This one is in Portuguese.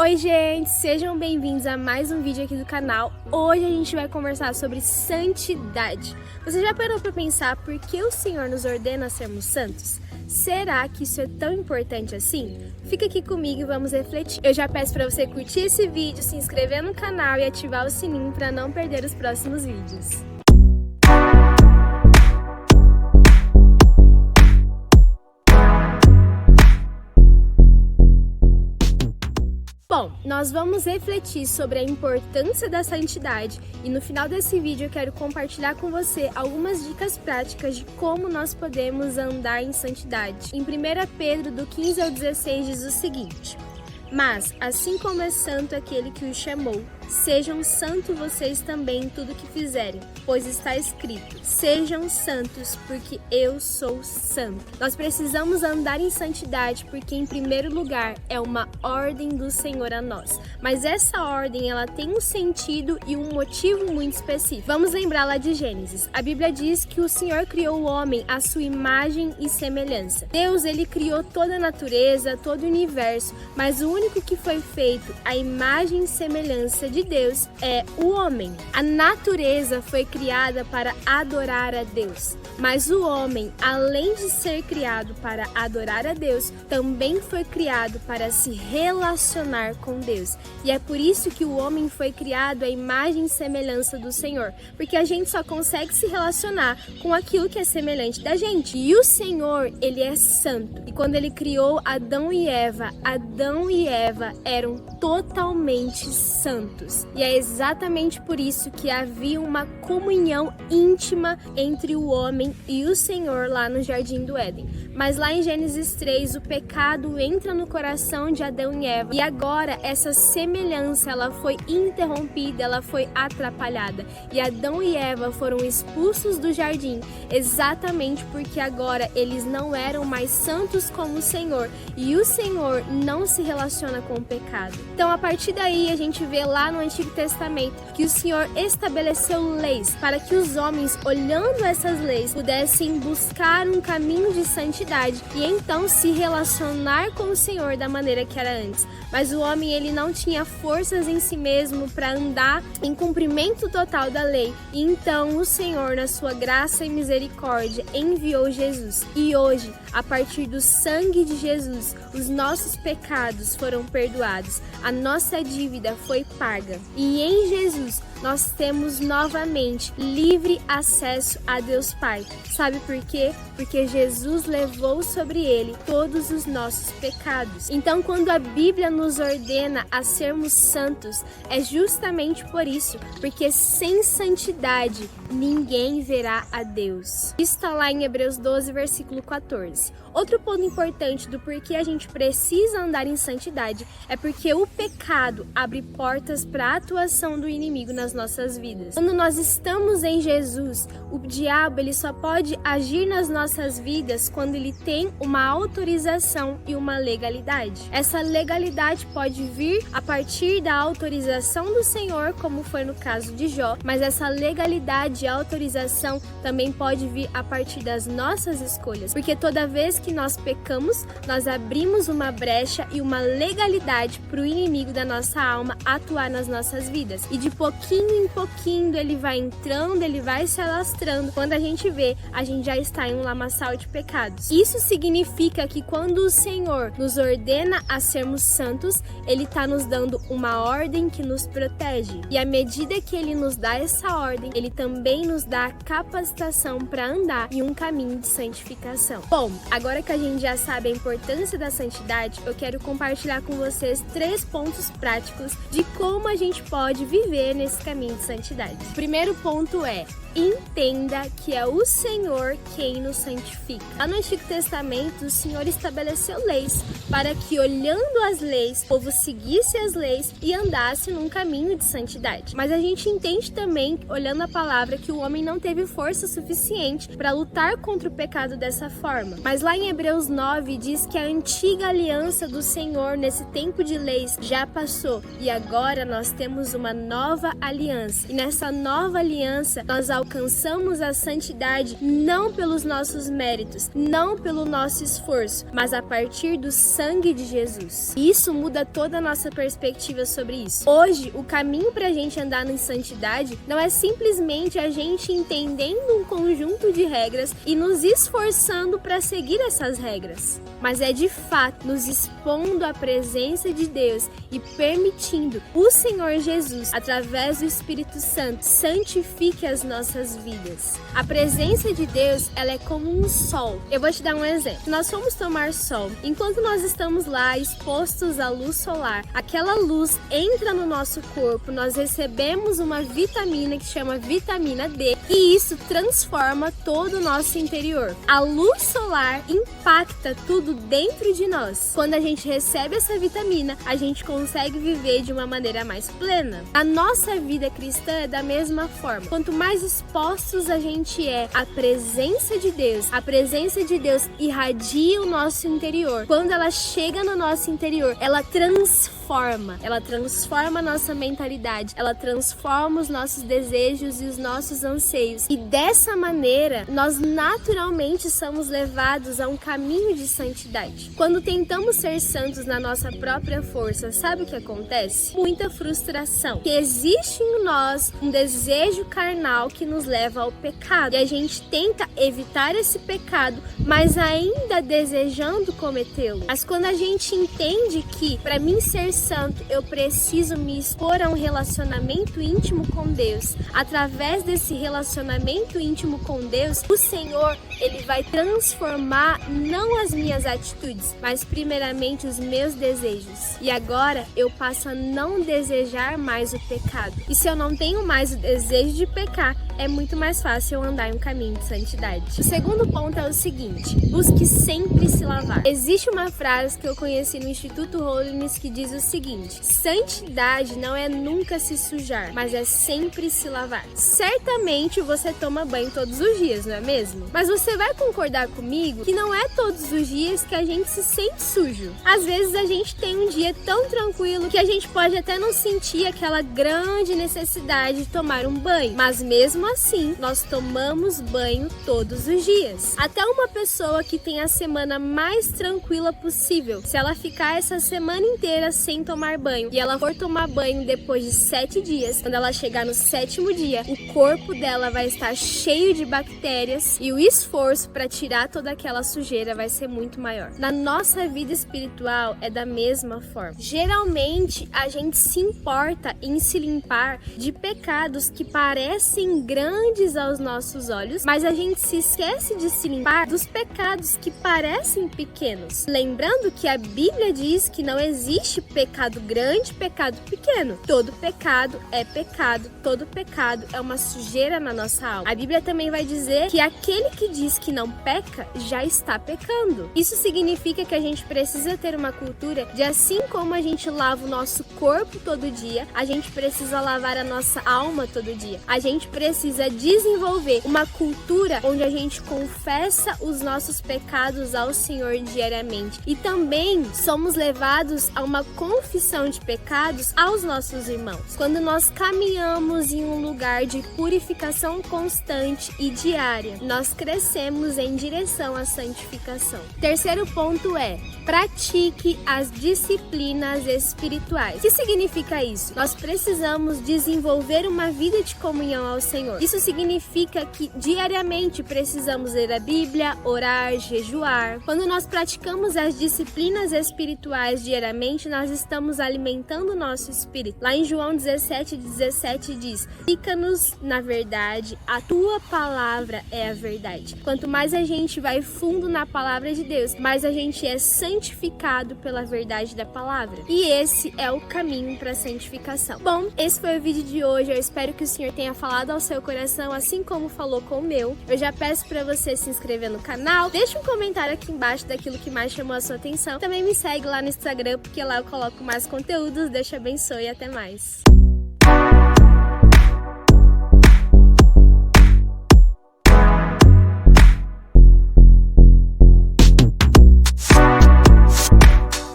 Oi gente, sejam bem-vindos a mais um vídeo aqui do canal. Hoje a gente vai conversar sobre santidade. Você já parou para pensar por que o Senhor nos ordena a sermos santos? Será que isso é tão importante assim? Fica aqui comigo e vamos refletir. Eu já peço para você curtir esse vídeo, se inscrever no canal e ativar o sininho para não perder os próximos vídeos. Bom, nós vamos refletir sobre a importância da santidade e no final desse vídeo eu quero compartilhar com você algumas dicas práticas de como nós podemos andar em santidade. Em 1 Pedro, do 15 ao 16, diz o seguinte: Mas, assim como é santo aquele que o chamou, sejam santos vocês também em tudo que fizerem, pois está escrito: sejam santos, porque eu sou santo. Nós precisamos andar em santidade porque, em primeiro lugar, é uma ordem do Senhor a nós. Mas essa ordem, ela tem um sentido e um motivo muito específico. Vamos lembrar lá de Gênesis. A Bíblia diz que o Senhor criou o homem à sua imagem e semelhança. Deus, ele criou toda a natureza, todo o universo, mas o único que foi feito à imagem e semelhança de Deus é o homem. A natureza foi criada para adorar a Deus, mas o homem, além de ser criado para adorar a Deus, também foi criado para se relacionar com Deus. E é por isso que o homem foi criado à imagem e semelhança do Senhor, porque a gente só consegue se relacionar com aquilo que é semelhante da gente. E o Senhor, ele é santo. E quando ele criou Adão e Eva eram totalmente santos. E é exatamente por isso que havia uma comunhão íntima entre o homem e o Senhor lá no Jardim do Éden. Mas lá em Gênesis 3, o pecado entra no coração de Adão e Eva. E agora essa semelhança, ela foi interrompida, ela foi atrapalhada. E Adão e Eva foram expulsos do jardim, exatamente porque agora eles não eram mais santos como o Senhor. E o Senhor não se relaciona com o pecado. Então, a partir daí, a gente vê lá no Antigo Testamento que o Senhor estabeleceu leis para que os homens, olhando essas leis, pudessem buscar um caminho de santidade e então se relacionar com o Senhor da maneira que era antes. Mas o homem, ele não tinha forças em si mesmo para andar em cumprimento total da lei. E então o Senhor, na sua graça e misericórdia, enviou Jesus. E hoje, a partir do sangue de Jesus, os nossos pecados foram perdoados. A nossa dívida foi paga. E em Jesus, nós temos novamente livre acesso a Deus Pai. Sabe por quê? Porque Jesus levou sobre ele todos os nossos pecados. Então, quando a Bíblia nos ordena a sermos santos, é justamente por isso, porque sem santidade ninguém verá a Deus. Isso está lá em Hebreus 12, versículo 14. Outro ponto importante do porquê a gente precisa andar em santidade é porque o pecado abre portas para a atuação do inimigo nas nossas vidas. Quando nós estamos em Jesus, o diabo, ele só pode agir nas nossas vidas quando ele tem uma autorização e uma legalidade. Essa legalidade pode vir a partir da autorização do Senhor, como foi no caso de Jó, mas essa legalidade e autorização também pode vir a partir das nossas escolhas, porque toda vez que nós pecamos, nós abrimos uma brecha e uma legalidade para o inimigo da nossa alma atuar nas nossas vidas. E de pouquinho em pouquinho ele vai entrando, ele vai se alastrando. Quando a gente vê, a gente já está em um lamaçal de pecados. Isso significa que quando o Senhor nos ordena a sermos santos, ele está nos dando uma ordem que nos protege. E à medida que ele nos dá essa ordem, ele também nos dá a capacitação para andar em um caminho de santificação. Bom, agora que a gente já sabe a importância da santidade, eu quero compartilhar com vocês 3 pontos práticos de como a gente pode viver nesse caminho de santidade. O primeiro ponto é: entenda que é o Senhor quem nos santifica. Lá no Antigo Testamento, o Senhor estabeleceu leis para que, olhando as leis, o povo seguisse as leis e andasse num caminho de santidade. Mas a gente entende também, olhando a palavra, que o homem não teve força suficiente para lutar contra o pecado dessa forma. Mas lá em Hebreus 9 diz que a antiga aliança do Senhor nesse tempo de leis já passou e agora nós temos uma nova aliança. E nessa nova aliança nós alcançamos a santidade não pelos nossos méritos, não pelo nosso esforço, mas a partir do sangue de Jesus. E isso muda toda a nossa perspectiva sobre isso. Hoje, o caminho para a gente andar em santidade não é simplesmente a gente entendendo um conjunto de regras e nos esforçando para seguir essas regras, mas é de fato nos expondo à presença de Deus e permitindo o Senhor Jesus, através do Espírito Santo, santifique as nossas vidas. A presença de Deus, ela é como um sol. Eu vou te dar um exemplo. Nós fomos tomar sol. Enquanto nós estamos lá expostos à luz solar, aquela luz entra no nosso corpo, nós recebemos uma vitamina que chama vitamina D e isso transforma todo o nosso interior. A luz solar impacta tudo dentro de nós. Quando a gente recebe essa vitamina, a gente consegue viver de uma maneira mais plena. A nossa vida cristã é da mesma forma. Quanto mais expostos a gente é à presença de Deus, a presença de Deus irradia o nosso interior. Quando ela chega no nosso interior, ela transforma a nossa mentalidade, ela transforma os nossos desejos e os nossos anseios. E dessa maneira, nós naturalmente somos levados a um caminho de santidade. Quando tentamos ser santos na nossa própria força, sabe o que acontece? Muita frustração. Que existe em nós um desejo carnal que nos leva ao pecado. E a gente tenta evitar esse pecado, mas ainda desejando cometê-lo. Mas quando a gente entende que para mim ser santo, eu preciso me expor a um relacionamento íntimo com Deus. Através desse relacionamento íntimo com Deus, o Senhor, Ele vai transformar não as minhas atitudes, mas primeiramente os meus desejos. E agora eu passo a não desejar mais o pecado. E se eu não tenho mais o desejo de pecar, é muito mais fácil eu andar em um caminho de santidade. O segundo ponto é o seguinte: busque sempre se lavar. Existe uma frase que eu conheci no Instituto Holiness que diz o seguinte: santidade não é nunca se sujar, mas é sempre se lavar. Certamente você toma banho todos os dias, não é mesmo? Mas você vai concordar comigo que não é todos os dias que a gente se sente sujo. Às vezes a gente tem um dia tão tranquilo que a gente pode até não sentir aquela grande necessidade de tomar um banho, mas mesmo assim, nós tomamos banho todos os dias. Até uma pessoa que tem a semana mais tranquila possível, se ela ficar essa semana inteira sem tomar banho e ela for tomar banho depois de 7 dias, quando ela chegar no 7º dia, o corpo dela vai estar cheio de bactérias e o esforço para tirar toda aquela sujeira vai ser muito maior. Na nossa vida espiritual é da mesma forma. Geralmente, a gente se importa em se limpar de pecados que parecem grandes aos nossos olhos, mas a gente se esquece de se limpar dos pecados que parecem pequenos. Lembrando que a Bíblia diz que não existe pecado grande, pecado pequeno. Todo pecado é pecado, todo pecado é uma sujeira na nossa alma. A Bíblia também vai dizer que aquele que diz que não peca, já está pecando. Isso significa que a gente precisa ter uma cultura de, assim como a gente lava o nosso corpo todo dia, a gente precisa lavar a nossa alma todo dia. A gente precisa desenvolver uma cultura onde a gente confessa os nossos pecados ao Senhor diariamente. E também somos levados a uma confissão de pecados aos nossos irmãos. Quando nós caminhamos em um lugar de purificação constante e diária, nós crescemos em direção à santificação. Terceiro ponto é: pratique as disciplinas espirituais. O que significa isso? Nós precisamos desenvolver uma vida de comunhão ao Senhor. Isso significa que diariamente precisamos ler a Bíblia, orar, jejuar. Quando nós praticamos as disciplinas espirituais diariamente, nós estamos alimentando o nosso espírito. Lá em João 17:17 diz: fica-nos na verdade, a tua palavra é a verdade. Quanto mais a gente vai fundo na palavra de Deus, mais a gente é santificado pela verdade da palavra. E esse é o caminho para a santificação. Bom, esse foi o vídeo de hoje. Eu espero que o Senhor tenha falado ao seu coração, assim como falou com o meu. Eu já peço para você se inscrever no canal, deixa um comentário aqui embaixo daquilo que mais chamou a sua atenção. Também me segue lá no Instagram, porque lá eu coloco mais conteúdos. Deus te abençoe e até mais.